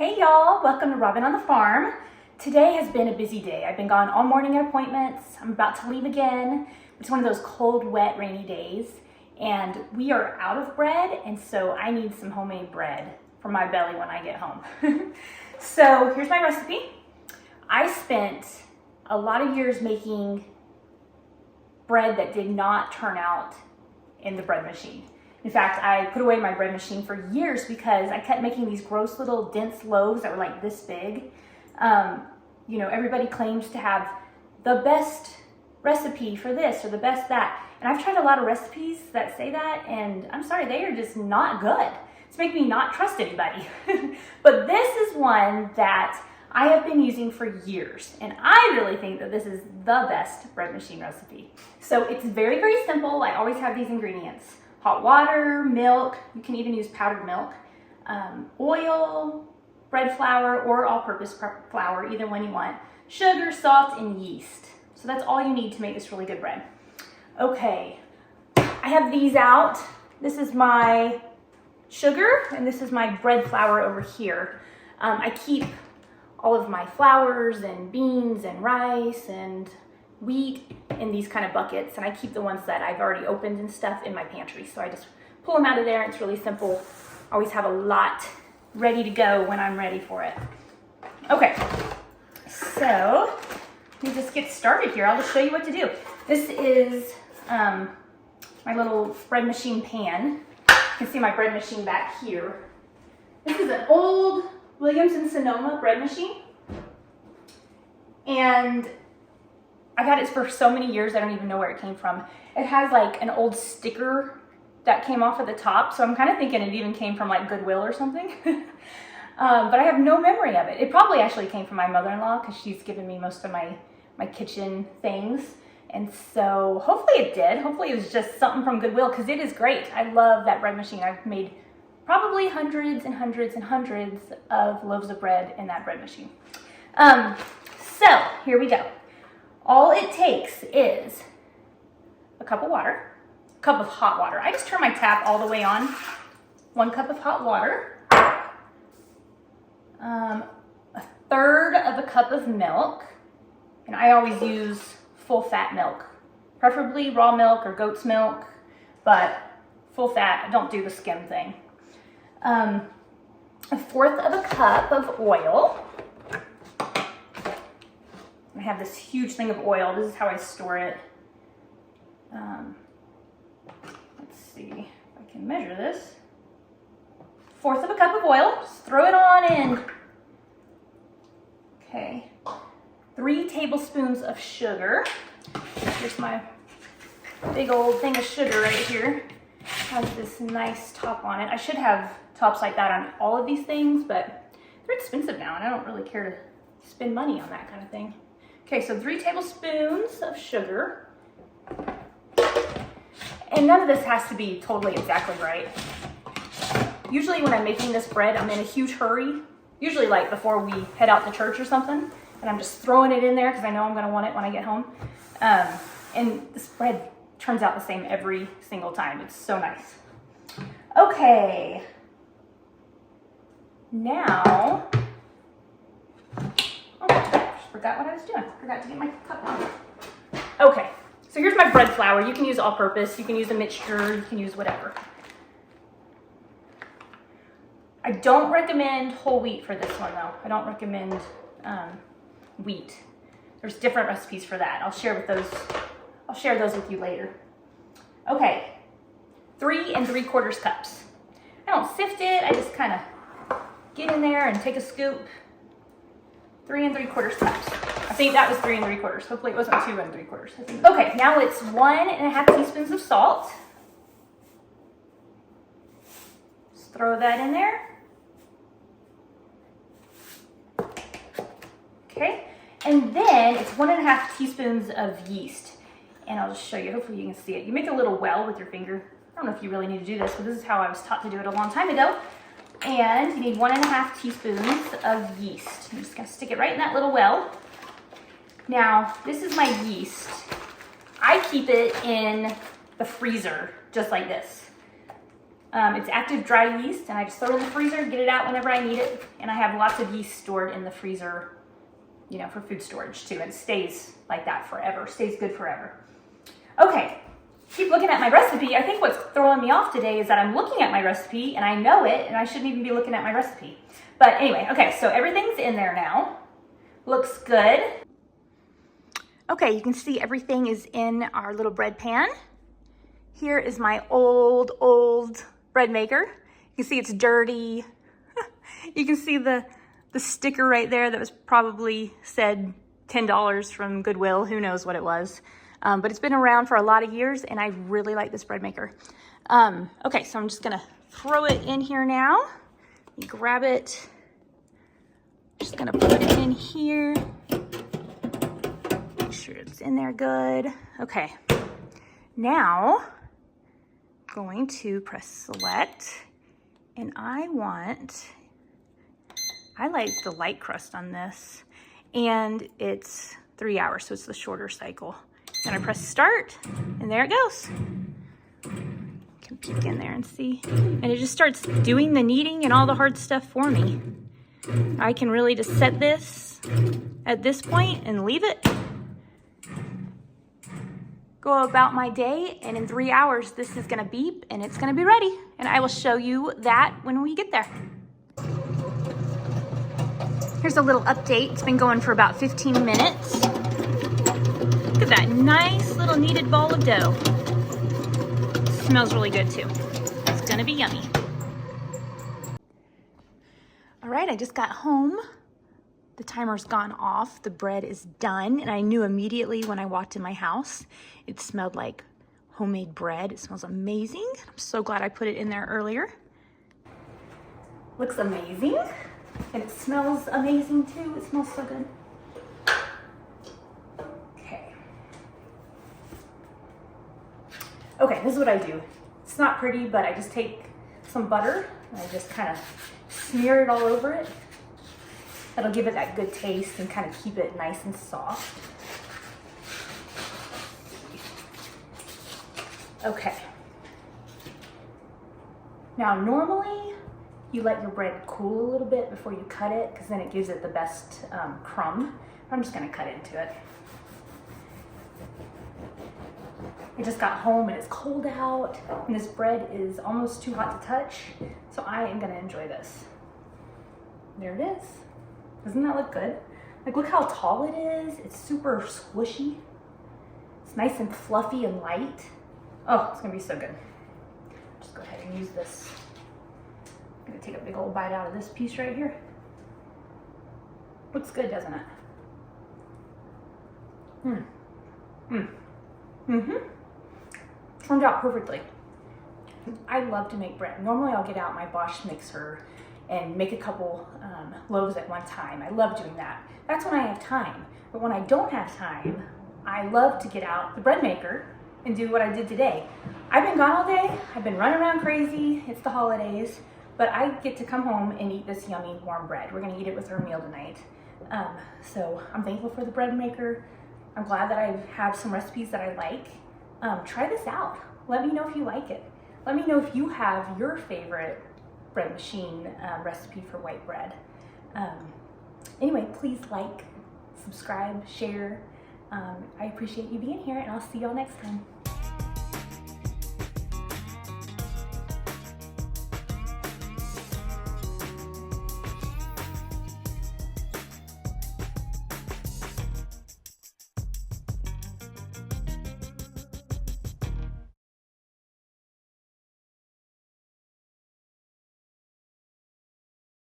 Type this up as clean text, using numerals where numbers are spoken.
Hey y'all, welcome to Robin on the Farm. Today has been a busy day. I've been gone all morning at appointments. I'm about to leave again. It's one of those cold, wet, rainy days, and we are out of bread, and so I need some homemade bread for my belly when I get home. So here's my recipe. I spent a lot of years making bread that did not turn out in the bread machine. In fact, I put away my bread machine for years because I kept making these gross little dense loaves that were like this big. Everybody claims to have the best recipe for this or the best that. And I've tried a lot of recipes that say that, and I'm sorry, they are just not good. It's making me not trust anybody. But this is one that I have been using for years, and I really think that this is the best bread machine recipe. So it's very, very simple. I always have these ingredients: hot water, milk, you can even use powdered milk, oil, bread flour, or all-purpose flour, either one you want, sugar, salt, and yeast. So that's all you need to make this really good bread. Okay, I have these out. This is my sugar, and this is my bread flour over here. I keep all of my flours and beans and rice and wheat in these kind of buckets, and I keep the ones that I've already opened and stuff in my pantry. So I just pull them out of there, and it's really simple. I always have a lot ready to go when I'm ready for it. Okay, so let me just get started here. I'll just show you what to do. This is my little bread machine pan. You can see my bread machine back here. This is an old Williams & Sonoma bread machine, and I've had it for so many years I don't even know where it came from. It has like an old sticker that came off at the top, so I'm kind of thinking it even came from like Goodwill or something. But I have no memory of it. It probably actually came from my mother-in-law because she's given me most of my kitchen things. And so hopefully it did. Hopefully it was just something from Goodwill, because it is great. I love that bread machine. I've made probably hundreds and hundreds and hundreds of loaves of bread in that bread machine. So here we go. All it takes is a cup of water, a cup of hot water. I just turn my tap all the way on. 1 cup of hot water, a third of a cup of milk, and I always use full fat milk, preferably raw milk or goat's milk, but full fat. I don't do the skim thing. A fourth of a cup of oil. I have this huge thing of oil. This is how I store it. Let's see if I can measure this. Fourth of a cup of oil. Just throw it on in. Okay. 3 tablespoons of sugar. Here's my big old thing of sugar right here. It has this nice top on it. I should have tops like that on all of these things, but they're expensive now, and I don't really care to spend money on that kind of thing. Okay, so 3 tablespoons of sugar. And none of this has to be totally exactly right. Usually when I'm making this bread, I'm in a huge hurry. Usually like before we head out to church or something. And I'm just throwing it in there because I know I'm going to want it when I get home. And this bread turns out the same every single time. It's so nice. Okay. Now, forgot what I was doing. Forgot to get my cup on. Okay, so here's my bread flour. You can use all-purpose. You can use a mixture. You can use whatever. I don't recommend whole wheat for this one, though. I don't recommend wheat. There's different recipes for that. I'll share those with you later. Okay, 3 3/4 cups. I don't sift it. I just kind of get in there and take a scoop. 3 3/4 cups. I think that was 3 3/4. Hopefully it wasn't 2 3/4. Okay, now it's 1½ teaspoons of salt. Just throw that in there. Okay, and then it's 1½ teaspoons of yeast. And I'll just show you, hopefully you can see it. You make a little well with your finger. I don't know if you really need to do this, but this is how I was taught to do it a long time ago. And you need 1½ teaspoons of yeast. I'm just gonna stick it right in that little well. Now, this is my yeast. I keep it in the freezer, just like this. It's active dry yeast, and I just throw it in the freezer, get it out whenever I need it. And I have lots of yeast stored in the freezer, you know, for food storage too. And it stays like that forever, stays good forever. Okay, keep looking at my recipe. I think what's throwing me off today is that I'm looking at my recipe and I know it, and I shouldn't even be looking at my recipe. But anyway, okay, so everything's in there now. Looks good. Okay, you can see everything is in our little bread pan. Here is my old bread maker. You can see it's dirty. You can see the sticker right there that was probably said $10 from Goodwill. Who knows what it was. But it's been around for a lot of years, and I really like this bread maker. Okay, so I'm just gonna throw it in here now. You grab it. Just gonna put it in here. Make sure it's in there good. Okay, now I'm going to press select, and I like the light crust on this, and it's 3 hours, so it's the shorter cycle. And I press start, and there it goes. You can peek in there and see. And it just starts doing the kneading and all the hard stuff for me. I can really just set this at this point and leave it. Go about my day, and in 3 hours, this is gonna beep and it's gonna be ready. And I will show you that when we get there. Here's a little update. It's been going for about 15 minutes. Look at that nice little kneaded ball of dough. Smells really good too. It's gonna be yummy. All right, I just got home. The timer's gone off, the bread is done, and I knew immediately when I walked in my house, it smelled like homemade bread. It smells amazing. I'm so glad I put it in there earlier. Looks amazing, and it smells amazing too. It smells so good. Okay, this is what I do. It's not pretty, but I just take some butter and I just kind of smear it all over it. That'll give it that good taste and kind of keep it nice and soft. Okay. Now, normally you let your bread cool a little bit before you cut it, because then it gives it the best crumb. I'm just gonna cut into it. I just got home and it's cold out, and this bread is almost too hot to touch, so I am gonna enjoy this. There it is. Doesn't that look good? Like, look how tall it is. It's super squishy. It's nice and fluffy and light. Oh, it's gonna be so good. Just go ahead and use this. I'm gonna take a big old bite out of this piece right here. Looks good, doesn't it? Turned out perfectly. I love to make bread. Normally I'll get out my Bosch mixer and make a couple loaves at one time. I love doing that. That's when I have time. But when I don't have time, I love to get out the bread maker and do what I did today. I've been gone all day. I've been running around crazy. It's the holidays. But I get to come home and eat this yummy warm bread. We're gonna eat it with our meal tonight. So I'm thankful for the bread maker. I'm glad that I have some recipes that I like. Try this out. Let me know if you like it. Let me know if you have your favorite bread machine recipe for white bread. Anyway, please like, subscribe, share. I appreciate you being here, and I'll see y'all next time.